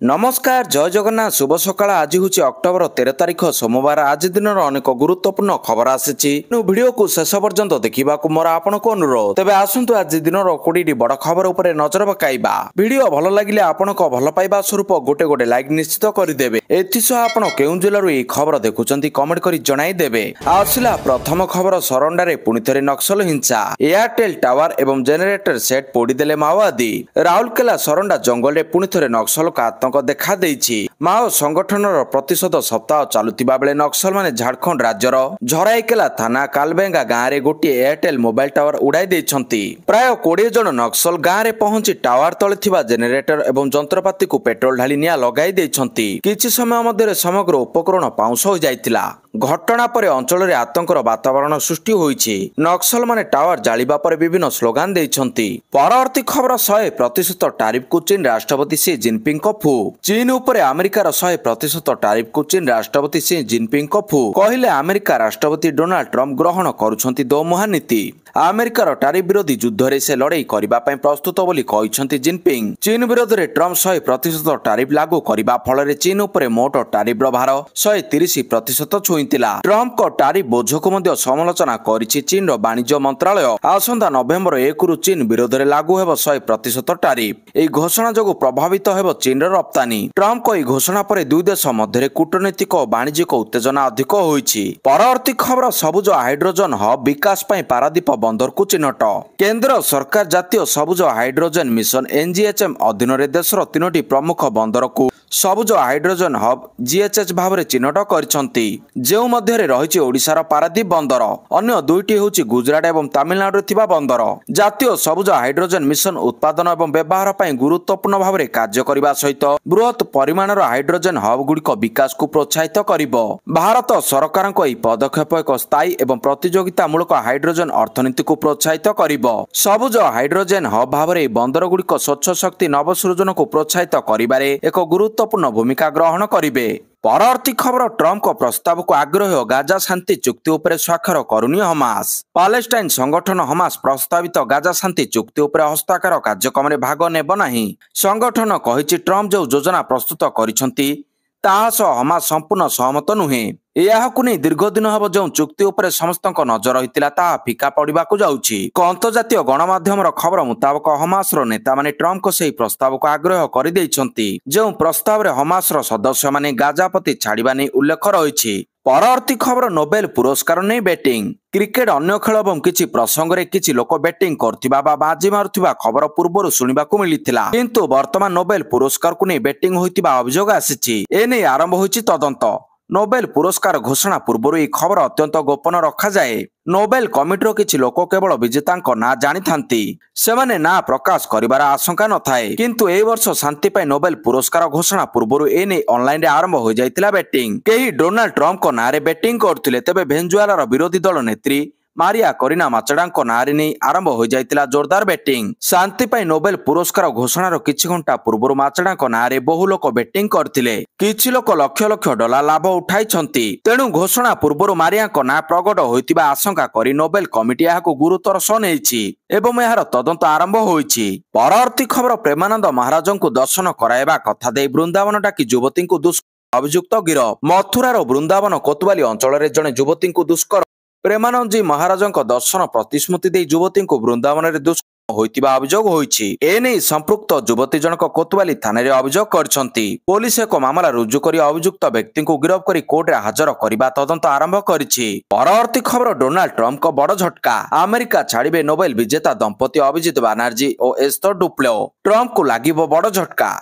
नमस्कार जय जगन्नाथ शुभ सकाळ आज हूँ अक्टोबर 13 तारिख सोमवार आज दिन अनेक गुरुत्वपूर्ण खबर आसी भिडियो को शेष पर्यंत देखा मोर आपण को अनुरोध तेज आसतु आज दिन 20 बड़ खबर उपर नजर पकाइबा भिडियो भल लगे आपण भल पाइबा स्वरूप गोटे गोटे लाइक निश्चित करदेवे एसह आपण केउं जिल्लारू यह खबर देखुंत कमेंट कर जनईदेवे आसला प्रथम खबर सरंडारे पुणी थे नक्सल हिंसा एयरटेल टावर एवं जेनेरेटर सेट पोड़ीदेले माओवादी राउरकेला सरंडा जंगल में पुणी थे नक्सल का आतंक देखा माओ संगठन प्रतिशोध सप्ताह चलुवा बेले नक्सल माने झारखंड राज्यर झराईकेला थाना कालबेंगा गाँव में गोटे एयरटेल मोबाइल टावर उड़ाई प्राय 20 जन नक्सल गाँव में पहुंची टावर तले थिबा जेनेरेटर एवं जंत्रपाती को पेट्रोल ढाली निया लगाई किछि समय मध्य समग्र उपकरण पाउंस हो जाइतिला घटना पर अंचल में आतंकर वातावरण सृष्टि होइछि नक्सल माने टावर जालिबा पर विभिन्न स्लोगान देइछंती परवर्ती खबर 100% टारिफ को चीन राष्ट्रपति सी जिनपिंग को फू चीन उपर अमेरिकार 100% टारिफ को चीन राष्ट्रपति सी जिनपिंग को फू कहले अमेरिका राष्ट्रपति डोनाल्ड ट्रम्प ग्रहण करुछंती दो महानीति अमेरिकार टारिफ विरोधी युद्ध में से लड़ाई करने प्रस्तुत बोली कहिसंती जिनपिंग चीन विरोध में ट्रम्प 100% टारिफ लागू करने फल चीन उपर मोट टारिफ भार 130% छुईला ट्रम्प को टारिफ बोझ को समालोचना करिछि चीन वाणिज्य मंत्रालय आसंता नवेम्बर 1 रु चीन विरोध में लागू हेब 100% टारिफ यह घोषणा जो प्रभावित हेब चीन रप्तानी ट्रम्प को घोषणा पर दुई देश मध्य कूटनीतिक और वाणिज्यिक उत्तेजना अधिक होइछि परवर्ती खबर सबुज हाइड्रोजन हब विकास ପାଇଁ पारादीप बंदर को चिन्हट केंद्र सरकार जातीय सबुज हाइड्रोजन मिशन एनजीएचएम अधीन देशर 3टी प्रमुख बंदर को सबुज हाइड्रोजन हब जीएचएच भाव में चिन्हट करछंती जेउ मध्य रही ओडिशार पारादीप बंदर अन्य दुईटी होची गुजरात एवं तमिलनाडु थिबा बंदर जातीय सबुज हाइड्रोजन मिशन उत्पादन एवं व्यवहार ପାଇଁ गुरुत्वपूर्ण भाव में कार्य करने सहित बृहत परिमाणर हाइड्रोजन हब गुड़िक विकास को प्रोत्साहित करिबो भारत सरकार को यह पदक्षेप एक स्थायी एवं प्रतियोगितामूलक हाइड्रोजन अर्थनीति को प्रोत्साहित करिबो सबुज हाइड्रोजन हब भाव में बंदर गुड़िक स्वच्छ शक्ति नवसृजन को प्रोत्साहित करिबारे एक गुरुत्वपूर्ण भूमिका ग्रहण करिबे परवर्ती खबर ट्रम्प को प्रस्ताव को आग्रह गाजा शांति चुक्ति उपर स्वाक्षर करुनी हमास पालेस्टाइन संगठन हमास प्रस्तावित गाजा शांति चुक्ति उपर हस्ताक्षर कार्यक्रम में भाग नेब नाही संगठन कहिछि ट्रम्प जो योजना प्रस्तुत करिसंती ताहा सह हमास संपूर्ण सहमत नुहे यहाकु नहीं दीर्घ दिन हम जो चुक्ति उपर समस्त नजर रही ताहा फिका पड़ा जाउछि अंतर्जातीय गणमाध्यम खबर मुताबक हमास नेता माने ट्रम्प को सही प्रस्ताव को आग्रह कर जो प्रस्ताव में हमास सदस्य माने गाजा प्रति छाड़िबा नहीं उल्लेख रही परवर्ती खबर नोबेल पुरस्कार नहीं बैटिंग क्रिकेट अन्य खेल और किसी प्रसंग में किसी लोक बैटिंग करथिबा बा बाजी मारुथिबा खबर पूर्व शुणा मिलता किंतु वर्तमान नोबेल पुरस्कार को नहीं बैटिंग होइतिबा अभियोग आसीछि एने आरंभ होइछि तदंत नोबेल पुरस्कार घोषणा पूर्व यह खबर अत्यंत गोपन रखा जाए नोबेल कमिटर किछि लोक केवल विजेता ना जानी थांती सेमाने ना प्रकाश करिवार आशंका न थाए किंतु ए वर्ष शांति पाई नोबेल पुरस्कार घोषणा पूर्व एने ऑनलाइन रे आरंभ हो जाइतिला बैटिंग केही डोनाल्ड ट्रम्प को नारे बैटिंग करथिले तेबे वेनेजुएलार विरोधी दल नेत्री मारिया करीना माचेडा नारे नहीं आरंभ हो जाइतिला जोरदार बैटिंग शांति पाई नोबेल पुरस्कार घोषणार किछि घंटा पूर्व माचेडा नारे बहु लोक बैटिंग करथिले किछि लोक लक्ष लक्ष डॉलर लाभ उठाइछंती तेणु घोषणा पूर्व मारिया ना प्रकट होइतिबा आशंका करी नोबेल कमिटी याको गुरुतर सह नेइछि एवं यार तदंत आरंभ होइछि परवर्ती खबर प्रेमानंद महाराज को दर्शन कराइबा कथा दे वृंदावन डाकी युवती को दुष्कर अभियुक्त गिरफ मथुरार वृंदावन कोतवाली अंचल में जड़े युवती को दुष्कर प्रेमानंद जी महाराज दर्शन प्रतिश्रुति दे युवती को वृंदावन में दुष्कर्म होइतिबा अभियोग होइछि एने संपृक्त युवती जनक कोतवाली थाना रे अभियोग करछंती पुलिस एक मामला रुजु करी अभियुक्त व्यक्ति को गिरफ्त करी कोर्ट रे हाजर करबा तदंत आरंभ करिछि परवर्ती खबर डोनाल्ड ट्रम्प को बड़ झटका अमेरिका छाड़िबे नोबेल विजेता दंपति अभिजीत बनर्जी और एस्थर डुप्लो ट्रम्प को लागिबो बड़ झटका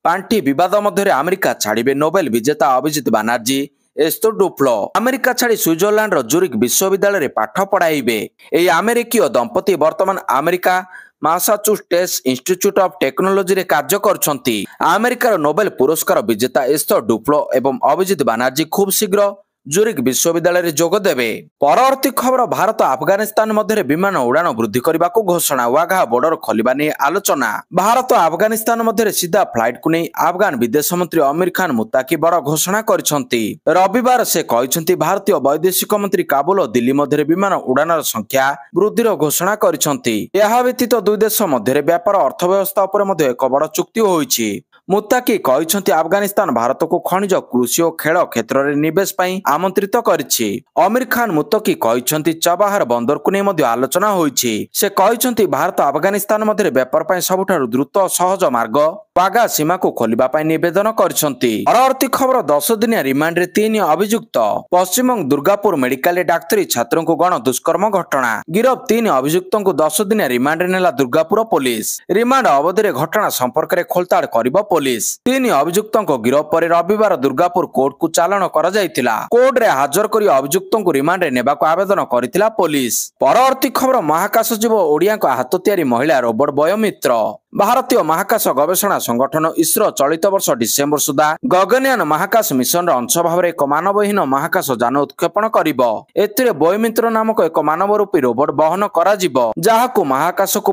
पांठी विवाद मध्य अमेरिका छाड़िबे नोबेल विजेता अभिजीत बनर्जी एस्थर डुप्लो अमेरिका छाड़ी स्विट्जरलैंड जूरिक विश्वविद्यालय पाठ पढ़ाइबे एई अमेरिकीय दंपति वर्तमान America Massachusetts institute of technology रे कार्य करछंती अमेरिकार नोबेल पुरस्कार विजेता एस्थर डुप्लो एवं अभिजीत बनर्जी खूब शीघ्र जूरिक विश्वविद्यालय जोग देवे परवर्ती खबर भारत अफगानिस्तान मध्य विमान उड़ान वृद्धि करने को घोषणा वाघा बॉर्डर खोलिबा नहीं आलोचना भारत अफगानिस्तान मध्य सीधा फ्लाइट को नहीं अफगान विदेश मंत्री आमिर खान मुत्ताकी बड़ घोषणा करछंती रविवार से कहते भारतीय वैदेशिक मंत्री काबुल और दिल्ली मध्य विमान उड़ान संख्या वृद्धि घोषणा करछंती यह व्यतीत दुई देश मध्य व्यापार अर्थव्यवस्था उपर एक बड़ चुक्ति होइछि ମୁତ୍ତାକି କହିଛନ୍ତି ଆଫଗାନିସ୍ତାନ ଭାରତକୁ ଖଣିଜ କୃଷି ଓ ଖେଳ କ୍ଷେତ୍ରରେ ନିବେଶ ପାଇଁ ଆମନ୍ତ୍ରିତ କରିଛି। ଅମିର ଖାନ ମୁତ୍ତାକି କହିଛନ୍ତି ଚବାହାର ବନ୍ଦରକୁ ନେଇ ମଧ୍ୟ ଆଲୋଚନା ହୋଇଛି। ସେ କହିଛନ୍ତି ଭାରତ ଆଫଗାନିସ୍ତାନ ମଧ୍ୟରେ ବେପାର ପାଇଁ ସବୁଠାରୁ ଦ୍ରୁତ ଓ ସହଜ ମାର୍ଗ ବାଗା ସୀମାକୁ ଖୋଲିବା ପାଇଁ ନିବେଦନ କରିଛନ୍ତି। ପରବର୍ତ୍ତୀ ଖବର 10 ଦିନିଆ ରିମାଣ୍ଡରେ 3 ଅଭିଯୁକ୍ତ। ପଶ୍ଚିମବଙ୍ଗ ଦୁର୍ଗାପୁର ମେଡିକାଲରେ ଡାକ୍ତରୀ ଛାତ୍ରଙ୍କୁ ଗଣ ଦୁଷ୍କର୍ମ ଘଟଣା। ଗିରଫ 3 ଅଭିଯୁକ୍ତଙ୍କୁ 10 ଦିନିଆ ରିମାଣ୍ଡରେ ନେଲା ଦୁର୍ଗାପୁର ପୋଲିସ। ରିମାଣ୍ଡ ଅବଧିରେ ଘଟଣା ସମ୍ପର୍କରେ ଖୋଳତାଡ଼ କରିବ ପୋଲିସ। 3 ଅଭିଯୁକ୍ତଙ୍କ ଗିରଫ ପରେ ରବିବାର ଦୁର୍ଗାପୁର କୋର୍ଟକୁ ଚାଲାଣ କରାଯାଇଥିଲା। କୋର୍ଟରେ ହାଜର କରି ଅଭିଯୁକ୍ତଙ୍କୁ ରିମାଣ୍ଡରେ ନେବାକୁ ଆବେଦନ କରିଥିଲା ପୋଲିସ। ପରବର୍ତ୍ତୀ ଖବର ମହାକାଶଜୀବ ଓଡ଼ିଆଙ୍କ ହାତ ତିଆରି ମହିଳା ରୋବଟ ବୟୋମିତ୍ର। ଭାରତୀୟ ମହାକାଶ ଗବେଷଣା ସଂଗଠନ ଇସ୍ରୋ ଚଳିତ ବର୍ଷ ଡିସେମ୍ବର ସୁଦ୍ଧା ଗଗନୟାନ ମହାକାଶ ମିଶନର ଅଂଶ ଭାବରେ ଏକ ମାନବହୀନ ମହାକାଶ ଯାନ ଉତ୍କ୍ଷେପଣ କରିବ। ଏଥିରେ ବୟୋମିତ୍ର ନାମକ ଏକ ମାନବରୂପୀ ରୋବଟ ବହନ କରାଯିବ, ଯାହାକୁ ମହାକାଶକୁ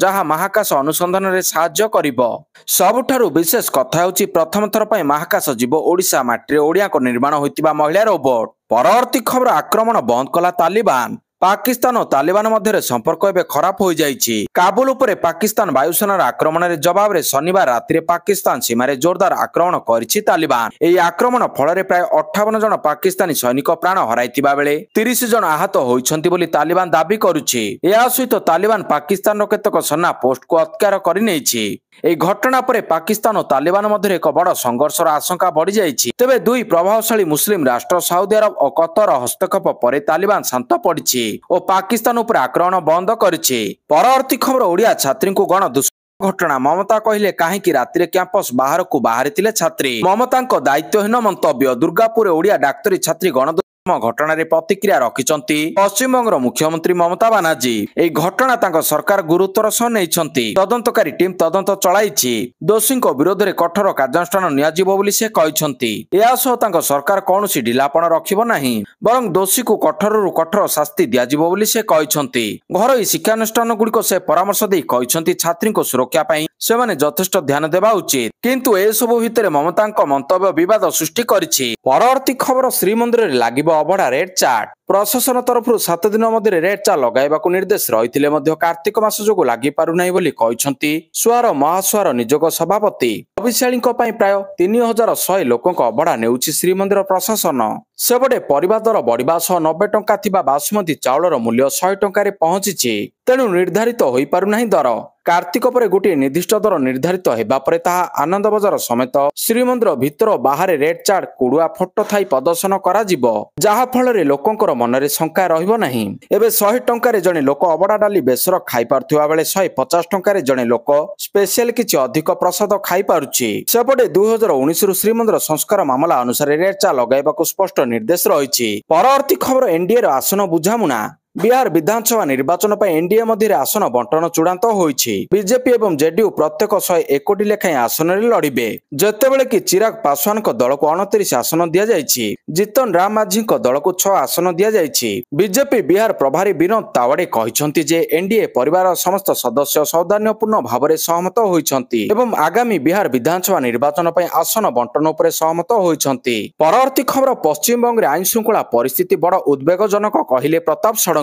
ଯାହା ମହାକାଶ ଅନୁସନ୍ଧାନରେ ସାହାଯ୍ୟ କରିବ। ସବୁଠାରୁ ବିଶେଷ କଥା ହେଉଛି ପ୍ରଥମ ଥର ପାଇଁ ମହାକାଶ ଯିବ ଓଡ଼ିଶା ମାଟିରେ ଓଡ଼ିଆଙ୍କ ନିର୍ମାଣ ହୋଇଥିବା ମହିଳା ରୋବଟ। ପରବର୍ତ୍ତୀ ଖବର ଆକ୍ରମଣ ବନ୍ଦ କଲା ତାଲିବାନ। ପାକିସ୍ତାନ ଓ ତାଲିବାନ ମଧ୍ୟରେ ସମ୍ପର୍କ ଏବେ ଖରାପ ହୋଇଯାଇଛି। କାବୁଲ ଉପରେ ପାକିସ୍ତାନ ବାୟୁସେନାର ଆକ୍ରମଣରେ ଜବାବରେ ଶନିବାର ରାତିରେ ପାକିସ୍ତାନ ସୀମାରେ ଜୋରଦାର ଆକ୍ରମଣ କରିଛି ତାଲିବାନ। ଏହି ଆକ୍ରମଣ ଫଳରେ ପ୍ରାୟ 58 ଜଣ ପାକିସ୍ତାନୀ ସୈନିକ ପ୍ରାଣ ହରାଇଥିବା ବେଳେ 30 ଜଣ ଆହତ ହୋଇଛନ୍ତି ବୋଲି ତାଲିବାନ ଦାବି କରୁଛି। ଏହା ସହିତ ତାଲିବାନ ପାକିସ୍ତାନର କେତେକ ସେନା ପୋଷ୍ଟକୁ ଅକ୍ତିଆର କରିନେଇଛି। ଏହି ଘଟଣା ପରେ ପାକିସ୍ତାନ ଓ ତାଲିବାନ ମଧ୍ୟରେ ଏକ ବଡ଼ ସଂଘର୍ଷର ଆଶଙ୍କା ବଢ଼ିଯାଇଛି। ତେବେ ଦୁଇ ପ୍ରଭାବଶାଳୀ ମୁସଲିମ ରାଷ୍ଟ୍ର ସାଉଦି ଆରବ ଓ କତର ହସ୍ତକ୍ଷେପ ପରେ ତାଲିବାନ ଶାନ୍ତ ପଡ଼ିଛି ଓ ପାକିସ୍ତାନ ଉପରେ ଆକ୍ରମଣ ବନ୍ଦ କରିଛି। ପରବର୍ତ୍ତୀ ଖବର ଓଡ଼ିଆ ଛାତ୍ରୀଙ୍କୁ ଗଣ ଘଟଣା। ମମତା କହିଲେ କାହିଁକି ରାତିରେ କ୍ୟାମ୍ପସ ବାହାରକୁ ବାହାରିଥିଲେ ଛାତ୍ରୀ। ମମତାଙ୍କ ଦାୟିତ୍ୱହୀନ ମନ୍ତବ୍ୟ। ଦୁର୍ଗାପୁରରେ ଓଡ଼ିଆ ଡାକ୍ତରୀ ଛାତ୍ରୀ ଗଣ ଘଟଣାରେ ପ୍ରତିକ୍ରିୟା ରଖିଛନ୍ତି ପଶ୍ଚିମବଙ୍ଗର ମୁଖ୍ୟମନ୍ତ୍ରୀ ମମତା ବାନାର୍ଜୀ। ଏହି ଘଟଣା ତାଙ୍କ ସରକାର ଗୁରୁତ୍ୱର ସହ ନେଇଛନ୍ତି। ତଦନ୍ତକାରୀ ଟିମ୍ ତଦନ୍ତ ଚଳାଇଛି। ଦୋଷୀଙ୍କ ବିରୋଧରେ କଠୋର କାର୍ଯ୍ୟାନୁଷ୍ଠାନ ନିଆଯିବ ବୋଲି ସେ କହିଛନ୍ତି। ଏହା ସହ ତାଙ୍କ ସରକାର କୌଣସି ଢିଲାପଣ ରଖିବ ନାହିଁ, ବରଂ ଦୋଷୀକୁ କଠୋରରୁ କଠୋର ଶାସ୍ତି ଦିଆଯିବ ବୋଲି ସେ କହିଛନ୍ତି। ଘରୋଇ ଶିକ୍ଷାନୁଷ୍ଠାନଗୁଡ଼ିକ ସେ ପରାମର୍ଶ ଦେଇ କହିଛନ୍ତି ଛାତ୍ରୀଙ୍କ ସୁରକ୍ଷା ପାଇଁ ସେମାନେ ଯଥେଷ୍ଟ ଧ୍ୟାନ ଦେବା ଉଚିତ। କିନ୍ତୁ ଏସବୁ ଭିତରେ ମମତାଙ୍କ ମନ୍ତବ୍ୟ ବିବାଦ ସୃଷ୍ଟି କରିଛି। ପରବର୍ତ୍ତୀ ଖବର ଶ୍ରୀମନ୍ଦିରରେ ଲାଗିବ ଅବଢା ରେଡ୍ ଚାର୍ଟ। ପ୍ରଶାସନ ତରଫରୁ 7 ଦିନ ମଧ୍ୟରେ ରେଡ୍ ଚାର୍ଟ ଲଗାଇବାକୁ ନିର୍ଦ୍ଦେଶ ରହିଥିଲେ ମଧ୍ୟ କାର୍ତ୍ତିକ ମାସ ଯୋଗୁଁ ଲାଗିପାରୁନାହିଁ ବୋଲି କହିଛନ୍ତି ସୁଆର ମହାସୁଆର ନିଯୋଗ ସଭାପତି। ଅଭିଶାଳୀଙ୍କ ପାଇଁ ପ୍ରାୟ 3100 ଲୋକଙ୍କ ଅବଢା ନେଉଛି ଶ୍ରୀମନ୍ଦିର ପ୍ରଶାସନ। ସେପଟେ ପରିବା ଦର ବଢିବା ସହ 90 ଟଙ୍କା ଥିବା ବାସୁମତୀ ଚାଉଳର ମୂଲ୍ୟ 100 ଟଙ୍କାରେ ପହଞ୍ଚିଛି। ତେଣୁ ନିର୍ଦ୍ଧାରିତ ହୋଇପାରୁନାହିଁ ଦର। କାର୍ତ୍ତିକ ପରେ ଗୋଟିଏ ନିର୍ଦ୍ଦିଷ୍ଟ ଦର ନିର୍ଦ୍ଧାରିତ ହେବା ପରେ ତାହା ଆନନ୍ଦ ବଜାର ସମେତ ଶ୍ରୀମନ୍ଦିର ଭିତର ଓ ବାହାରେ ରେଡ୍ ଚାର୍ଟ କୁଡୁଆ ଫଟୋ ଥାଇ ପ୍ରଦର୍ଶନ କରାଯିବ, ଯାହା ଫଳରେ ଲୋକଙ୍କର ମନରେ ଶଙ୍କା ରହିବ ନାହିଁ। ଏବେ 100 ଟଙ୍କାରେ ଜଣେ ଲୋକ ଅବଢା ଡାଲି ବେସର ଖାଇପାରୁଥିବା ବେଳେ 150 ଟଙ୍କାରେ ଜଣେ ଲୋକ ସ୍ପେଶାଲ କିଛି ଅଧିକ ପ୍ରସାଦ ଖାଇପାରୁଛି। ସେପଟେ 2019ରୁ ଶ୍ରୀମନ୍ଦିର ସଂସ୍କାର ମାମଲା ଅନୁସାରେ ରେଡ୍ ଚାର୍ଟ ଲଗାଇବାକୁ ସ୍ପଷ୍ଟ ନିର୍ଦ୍ଦେଶ ରହିଛି। ପରବର୍ତ୍ତୀ ଖବର ଏନଡିଏର ଆସନ ବୁଝାମୁଣା। ବିହାର ବିଧାନସଭା ନିର୍ବାଚନ ପାଇଁ ଏନଡିଏ ମଧ୍ୟରେ ଆସନ ବଣ୍ଟନ ଚୂଡାନ୍ତ ହୋଇଛି। ବିଜେପି ଏବଂ ଜେଡିୟୁ ପ୍ରତ୍ୟେକ 101ଟି ଲେଖାଏଁ ଆସନରେ ଲଢିବେ, ଯେତେବେଳେ କି ଚିରାଗ ପାସୱାନଙ୍କ ଦଳକୁ 29 ଆସନ ଦିଆଯାଇଛି। ଜିତନ ରାମ ମାଝୀଙ୍କ ଦଳକୁ 6 ଆସନ ଦିଆଯାଇଛି। ବିଜେପି ବିହାର ପ୍ରଭାରୀ ବିନୋଦ ତାୱଡେ କହିଛନ୍ତି ଯେ ଏନଡିଏ ପରିବାରର ସମସ୍ତ ସଦସ୍ୟ ସୌହାର୍ଦ୍ଦ୍ୟପୂର୍ଣ୍ଣ ଭାବରେ ସହମତ ହୋଇଛନ୍ତି ଏବଂ ଆଗାମୀ ବିହାର ବିଧାନସଭା ନିର୍ବାଚନ ପାଇଁ ଆସନ ବଣ୍ଟନ ଉପରେ ସହମତ ହୋଇଛନ୍ତି। ପରବର୍ତ୍ତୀ ଖବର ପଶ୍ଚିମବଙ୍ଗରେ ଆଇନ ଶୃଙ୍ଖଳା ପରିସ୍ଥିତି ବଡ଼ ଉଦ୍ବେଗଜନକ କହିଲେ ପ୍ରତାପ ଷଡଙ୍ଗୀ।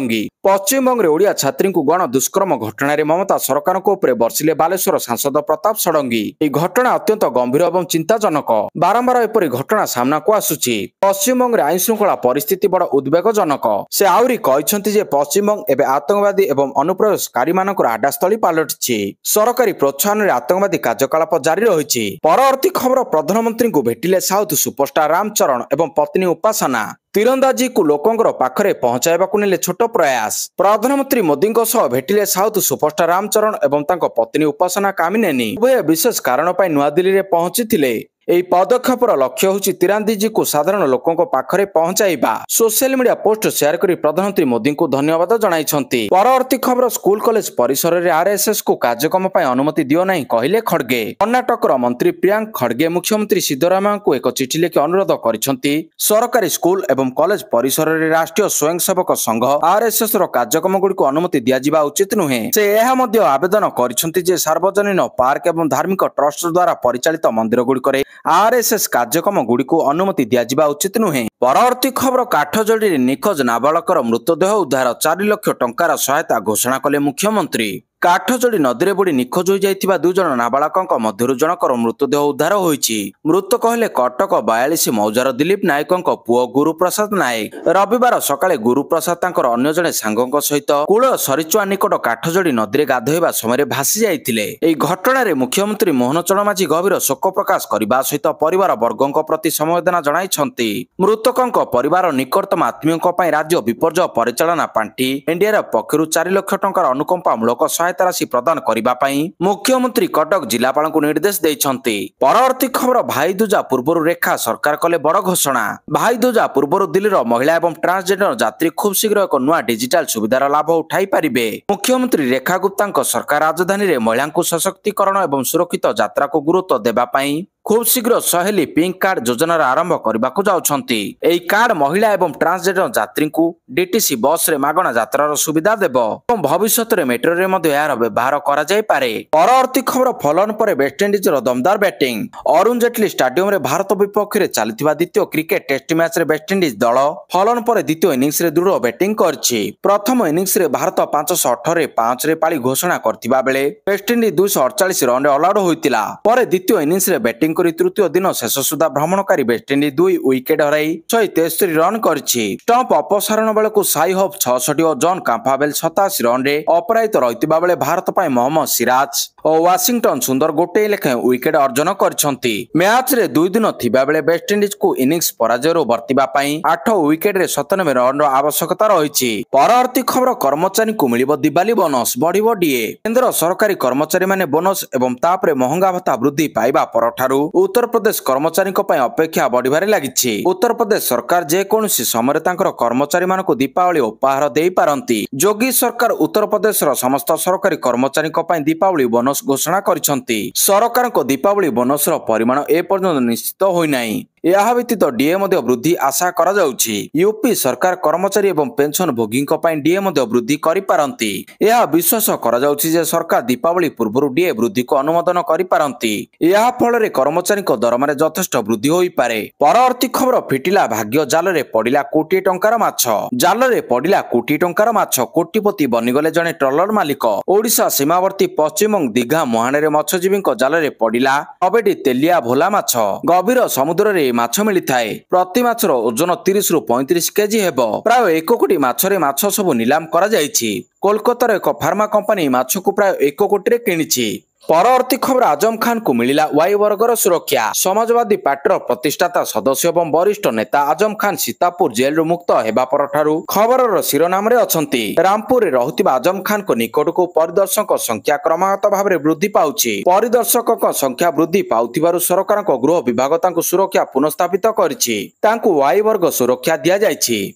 ପଶ୍ଚିମବଙ୍ଗରେ ଓଡ଼ିଆ ଛାତ୍ରୀଙ୍କୁ ଗଣ ଦୁଷ୍କର୍ମ ଘଟଣାରେ ମମତା ସରକାରଙ୍କ ଉପରେ ବର୍ଷିଲେ ବାଲେଶ୍ୱର ସାଂସଦ ପ୍ରତାପ ଷଡଙ୍ଗୀ। ଏହି ଘଟଣା ଅତ୍ୟନ୍ତ ଗମ୍ଭୀର ଏବଂ ଚିନ୍ତାଜନକ। ବାରମ୍ବାର ଏପରି ଘଟଣା ସାମ୍ନାକୁ ଆସୁଛି। ପଶ୍ଚିମବଙ୍ଗରେ ଆଇନ ଶୃଙ୍ଖଳା ପରିସ୍ଥିତି ବଡ଼ ଉଦ୍ବେଗଜନକ। ସେ ଆହୁରି କହିଛନ୍ତି ଯେ ପଶ୍ଚିମବଙ୍ଗ ଏବେ ଆତଙ୍କବାଦୀ ଏବଂ ଅନୁପ୍ରବେଶକାରୀମାନଙ୍କର ଆଡ୍ଡାସ୍ଥଳୀ ପାଲଟିଛି। ସରକାରୀ ପ୍ରୋତ୍ସାହନରେ ଆତଙ୍କବାଦୀ କାର୍ଯ୍ୟକଳାପ ଜାରି ରହିଛି। ପରବର୍ତ୍ତୀ ଖବର ପ୍ରଧାନମନ୍ତ୍ରୀଙ୍କୁ ଭେଟିଲେ ସାଉଥ ସୁପରଷ୍ଟାର ରାମଚରଣ ଏବଂ ପତ୍ନୀ ଉପାସନା। ତୀରନ୍ଦାଜୀକୁ ଲୋକଙ୍କର ପାଖରେ ପହଞ୍ଚାଇବାକୁ ନେଲେ ଛୋଟ ପ୍ରୟାସ। ପ୍ରଧାନମନ୍ତ୍ରୀ ମୋଦିଙ୍କ ସହ ଭେଟିଲେ ସାଉଥ ସୁପରଷ୍ଟାର ରାମଚରଣ ଏବଂ ତାଙ୍କ ପତ୍ନୀ ଉପାସନା କାମିନେନି। ଉଭୟ ବିଶେଷ କାରଣ ପାଇଁ ନୂଆଦିଲ୍ଲୀରେ ପହଞ୍ଚିଥିଲେ। ଏହି ପଦକ୍ଷେପର ଲକ୍ଷ୍ୟ ହେଉଛି ତୀରନ୍ଦାଜୀକୁ ସାଧାରଣ ଲୋକଙ୍କ ପାଖରେ ପହଞ୍ଚାଇବା। ସୋସିଆଲ ମିଡିଆ ପୋଷ୍ଟ ସେୟାର କରି ପ୍ରଧାନମନ୍ତ୍ରୀ ମୋଦିଙ୍କୁ ଧନ୍ୟବାଦ ଜଣାଇଛନ୍ତି। ପରବର୍ତ୍ତୀ ଖବର ସ୍କୁଲ କଲେଜ ପରିସରରେ ଆରଏସଏସକୁ କାର୍ଯ୍ୟକ୍ରମ ପାଇଁ ଅନୁମତି ଦିଅ ନାହିଁ କହିଲେ ଖଡଗେ। କର୍ଣ୍ଣାଟକର ମନ୍ତ୍ରୀ ପ୍ରିୟାଙ୍କ ଖଡଗେ ମୁଖ୍ୟମନ୍ତ୍ରୀ ସିଦ୍ଧରାମୟଙ୍କୁ ଏକ ଚିଠି ଲେଖି ଅନୁରୋଧ କରିଛନ୍ତି ସରକାରୀ ସ୍କୁଲ ଏବଂ କଲେଜ ପରିସରରେ ରାଷ୍ଟ୍ରୀୟ ସ୍ୱୟଂସେବକ ସଂଘ ଆରଏସଏସର କାର୍ଯ୍ୟକ୍ରମଗୁଡ଼ିକୁ ଅନୁମତି ଦିଆଯିବା ଉଚିତ ନୁହେଁ। ସେ ଏହା ମଧ୍ୟ ଆବେଦନ କରିଛନ୍ତି ଯେ ସାର୍ବଜନୀନ ପାର୍କ ଏବଂ ଧାର୍ମିକ ଟ୍ରଷ୍ଟ ଦ୍ୱାରା ପରିଚାଳିତ ମନ୍ଦିରଗୁଡ଼ିକରେ ଆରଏସଏସ କାର୍ଯ୍ୟକ୍ରମ ଗୁଡ଼ିକୁ ଅନୁମତି ଦିଆଯିବା ଉଚିତ ନୁହେଁ। ପରବର୍ତ୍ତୀ ଖବର କାଠଯୋଡିରେ ନିଖୋଜ ନାବାଳକର ମୃତଦେହ ଉଦ୍ଧାର 4 ଲକ୍ଷ ଟଙ୍କାର ସହାୟତା ଘୋଷଣା କଲେ ମୁଖ୍ୟମନ୍ତ୍ରୀ। କାଠଯୋଡି ନଦୀରେ ବୁଡି ନିଖୋଜ ହୋଇଯାଇଥିବା 2 ଜଣ ନାବାଳକଙ୍କ ମଧ୍ୟରୁ ଜଣଙ୍କର ମୃତଦେହ ଉଦ୍ଧାର ହୋଇଛି। ମୃତକ ହେଲେ କଟକ 42 ମୌଜାର ଦିଲ୍ଲୀପ ନାୟକଙ୍କ ପୁଅ ଗୁରୁପ୍ରସାଦ ନାୟକ। ରବିବାର ସକାଳେ ଗୁରୁପ୍ରସାଦ ତାଙ୍କର ଅନ୍ୟ ଜଣେ ସାଙ୍ଗଙ୍କ ସହିତ କୂଳ ସରିଚୁଆ ନିକଟ କାଠଯୋଡି ନଦୀରେ ଗାଧୋଇବା ସମୟରେ ଭାସି ଯାଇଥିଲେ। ଏହି ଘଟଣାରେ ମୁଖ୍ୟମନ୍ତ୍ରୀ ମୋହନ ଚରଣ ମାଝୀ ଗଭୀର ଶୋକ ପ୍ରକାଶ କରିବା ସହିତ ପରିବାର ବର୍ଗଙ୍କ ପ୍ରତି ସମବେଦନା ଜଣାଇଛନ୍ତି। ମୃତକଙ୍କ ପରିବାର ନିକଟତମ ଆତ୍ମୀୟଙ୍କ ପାଇଁ ରାଜ୍ୟ ବିପର୍ଯ୍ୟୟ ପରିଚାଳନା ପାଣ୍ଠି ଏନଡିଆରଏଫ ପକ୍ଷରୁ 4 ଲକ୍ଷ ଟଙ୍କାର ଅନୁକମ୍ପାମୂଳକ ସହାୟତା ରାଶି ପ୍ରଦାନ କରିବା ପାଇଁ ମୁଖ୍ୟମନ୍ତ୍ରୀ କଟକ ଜିଲ୍ଲାପାଳଙ୍କୁ ନିର୍ଦ୍ଦେଶ ଦେଇଛନ୍ତି। ପରବର୍ତ୍ତୀ ଖବର, ଭାଇଦୁଜା ପୂର୍ବରୁ ରେଖା ସରକାର କଲେ ବଡ ଘୋଷଣା। ଭାଇଦୁଜା ପୂର୍ବରୁ ଦିଲ୍ଲୀର ମହିଳା ଏବଂ ଟ୍ରାନ୍ସଜେଣ୍ଡର ଯାତ୍ରୀ ଖୁବ୍ ଶୀଘ୍ର ଏକ ନୂଆ ଡିଜିଟାଲ ସୁବିଧାର ଲାଭ ଉଠାଇ ପାରିବେ। ମୁଖ୍ୟମନ୍ତ୍ରୀ ରେଖା ଗୁପ୍ତାଙ୍କ ସରକାର ରାଜଧାନୀରେ ମହିଳାଙ୍କୁ ସଶକ୍ତିକରଣ ଏବଂ ସୁରକ୍ଷିତ ଯାତ୍ରାକୁ ଗୁରୁତ୍ୱ ଦେବା ପାଇଁ ଖୁବ୍ ଶୀଘ୍ର ସହେଲି ପିଙ୍କ କାର୍ଡ ଯୋଜନାର ଆରମ୍ଭ କରିବାକୁ ଯାଉଛନ୍ତି। ଏହି କାର୍ଡ ମହିଳା ଏବଂ ଟ୍ରାନ୍ସଜେଣ୍ଡର ଯାତ୍ରୀଙ୍କୁ ଡିଟିସି ବସ୍ରେ ମାଗଣା ଯାତ୍ରାର ସୁବିଧା ଦେବ ଏବଂ ଭବିଷ୍ୟତରେ ମେଟ୍ରୋରେ ମଧ୍ୟ ଏହାର ବ୍ୟବହାର କରାଯାଇପାରେ। ପରବର୍ତ୍ତୀ ଖବର, ଫଲନ ପରେ ୱେଷ୍ଟଇଣ୍ଡିଜର ଦମଦାର ବ୍ୟାଟିଂ। ଅରୁଣ ଜେଟଲୀ ଷ୍ଟାଡିୟମରେ ଭାରତ ବିପକ୍ଷରେ ଚାଲିଥିବା ଦ୍ୱିତୀୟ କ୍ରିକେଟ ଟେଷ୍ଟ ମ୍ୟାଚରେ ୱେଷ୍ଟଇଣ୍ଡିଜ ଦଳ ଫଲନ ପରେ ଦ୍ୱିତୀୟ ଇନିଂସରେ ଦୃଢ ବ୍ୟାଟିଂ କରିଛି। ପ୍ରଥମ ଇନିଂସରେ ଭାରତ 518ରେ 5ରେ ପାଳି ଘୋଷଣା କରିଥିବା ବେଳେ ୱେଷ୍ଟଇଣ୍ଡିଜ 248 ରନରେ ଅଲଆଉଟ ହୋଇଥିଲା। ପରେ ଦ୍ୱିତୀୟ ଇନିଂସରେ ବ୍ୟାଟିଂ କରି ତୃତୀୟ ଦିନ ଶେଷ ସୁଦ୍ଧା ଭ୍ରମଣକାରୀ ୱେଷ୍ଟଇଣ୍ଡିଜ 2 ୱିକେଟ ହରାଇ 163 ରନ କରିଛି। ଷ୍ଟମ୍ପ ଅପସାରଣ ବେଳକୁ ସାଇ ହୋପ 66 ଓ ଜନ୍ କାମ୍ପାବେଲ 87 ରନରେ ଅପରାଜିତ ରହିଥିବା ବେଳେ ଭାରତ ପାଇଁ ମହମ୍ମଦ ସିରାଜ ଓ ୱାଶିଂଟନ ସୁନ୍ଦର ଗୋଟିଏ ଲେଖାଏଁ ୱିକେଟ ଅର୍ଜନ କରିଛନ୍ତି। ମ୍ୟାଚରେ 2 ଦିନ ଥିବା ବେଳେ ୱେଷ୍ଟଇଣ୍ଡିଜକୁ ଇନିଂସ ପରାଜୟରୁ ବର୍ତ୍ତିବା ପାଇଁ 8 ୱିକେଟରେ 97 ରନର ଆବଶ୍ୟକତା ରହିଛି। ପରବର୍ତ୍ତୀ ଖବର, କର୍ମଚାରୀଙ୍କୁ ମିଳିବ ଦିବାଲି ବୋନସ, ବଢିବ ଡିଏ। କେନ୍ଦ୍ର ସରକାରୀ କର୍ମଚାରୀମାନେ ବୋନସ ଏବଂ ତାପରେ ମହଙ୍ଗା ଭତ୍ତା ବୃଦ୍ଧି ପାଇବା ପରଠାରୁ ଉତ୍ତରପ୍ରଦେଶ କର୍ମଚାରୀଙ୍କ ପାଇଁ ଅପେକ୍ଷା ବଢିବାରେ ଲାଗିଛି। ଉତ୍ତରପ୍ରଦେଶ ସରକାର ଯେକୌଣସି ସମୟରେ ତାଙ୍କର କର୍ମଚାରୀମାନଙ୍କୁ ଦୀପାବଳି ଉପହାର ଦେଇପାରନ୍ତି। ଯୋଗୀ ସରକାର ଉତ୍ତରପ୍ରଦେଶର ସମସ୍ତ ସରକାରୀ କର୍ମଚାରୀଙ୍କ ପାଇଁ ଦୀପାବଳି ବୋନସ ଘୋଷଣା କରିଛନ୍ତି। ସରକାରଙ୍କ ଦୀପାବଳି ବୋନସର ପରିମାଣ ଏପର୍ଯ୍ୟନ୍ତ ନିଶ୍ଚିତ ହୋଇନାହିଁ। ଏହା ବ୍ୟତୀତ ଡିଏ ମଧ୍ୟ ବୃଦ୍ଧି ଆଶା କରାଯାଉଛି। ୟୁପି ସରକାର କର୍ମଚାରୀ ଏବଂ ପେନସନ ଭୋଗୀଙ୍କ ପାଇଁ ଡିଏ ମଧ୍ୟ ବୃଦ୍ଧି କରିପାରନ୍ତି। ଏହା ବିଶ୍ୱାସ କରାଯାଉଛି ଯେ ସରକାର ଦୀପାବଳି ପୂର୍ବରୁ ଡିଏ ବୃଦ୍ଧିକୁ ଅନୁମୋଦନ କରିପାରନ୍ତି। ଏହା ଫଳରେ କର୍ମଚାରୀଙ୍କ ଦରମାରେ ଯଥେଷ୍ଟ ବୃଦ୍ଧି ହୋଇପାରେ। ପରବର୍ତ୍ତୀ ଖବର, ଫିଟିଲା ଭାଗ୍ୟ, ଜାଲରେ ପଡିଲା କୋଟିଏ ଟଙ୍କାର ମାଛ। ଜାଲରେ ପଡିଲା କୋଟିଏ ଟଙ୍କାର ମାଛ, କୋଟିପତି ବନିଗଲେ ଜଣେ ଟ୍ରଲର ମାଲିକ। ଓଡ଼ିଶା ସୀମାବର୍ତ୍ତୀ ପଶ୍ଚିମବଙ୍ଗ ଦୀଘା ମୁହାଣରେ ମତ୍ସ୍ୟଜୀବୀଙ୍କ ଜାଲରେ ପଡିଲା 9ଟି ତେଲିଆ ଭୋଲା ମାଛ। ଗଭୀର ସମୁଦ୍ରରେ ମାଛ ମିଳିଥାଏ। ପ୍ରତି ମାଛର ଓଜନ 30 ରୁ 35 କେଜି ହେବ। ପ୍ରାୟ 1 କୋଟି ମାଛରେ ମାଛ ସବୁ ନିଲାମ କରାଯାଇଛି। କୋଲକାତାର ଏକ ଫାର୍ମା କମ୍ପାନୀ ମାଛକୁ ପ୍ରାୟ 1 କୋଟିରେ କିଣିଛି। ପରବର୍ତ୍ତୀ ଖବର, ଆଜମ ଖାନଙ୍କୁ ମିଳିଲା ୱାଇ ବର୍ଗର ସୁରକ୍ଷା। ସମାଜବାଦୀ ପାର୍ଟିର ପ୍ରତିଷ୍ଠାତା ସଦସ୍ୟ ଏବଂ ବରିଷ୍ଠ ନେତା ଆଜମ ଖାନ ସୀତାପୁର ଜେଲରୁ ମୁକ୍ତ ହେବା ପରଠାରୁ ଖବରର ଶିରୋନାମରେ ଅଛନ୍ତି। ରାମପୁରରେ ରହୁଥିବା ଆଜମ ଖାନଙ୍କ ନିକଟକୁ ପରିଦର୍ଶକଙ୍କ ସଂଖ୍ୟା କ୍ରମାଗତ ଭାବରେ ବୃଦ୍ଧି ପାଉଛି। ପରିଦର୍ଶକଙ୍କ ସଂଖ୍ୟା ବୃଦ୍ଧି ପାଉଥିବାରୁ ସରକାରଙ୍କ ଗୃହ ବିଭାଗ ତାଙ୍କୁ ସୁରକ୍ଷା ପୁନଃସ୍ଥାପିତ କରିଛି। ତାଙ୍କୁ ୱାଇ ବର୍ଗ ସୁରକ୍ଷା ଦିଆଯାଇଛି।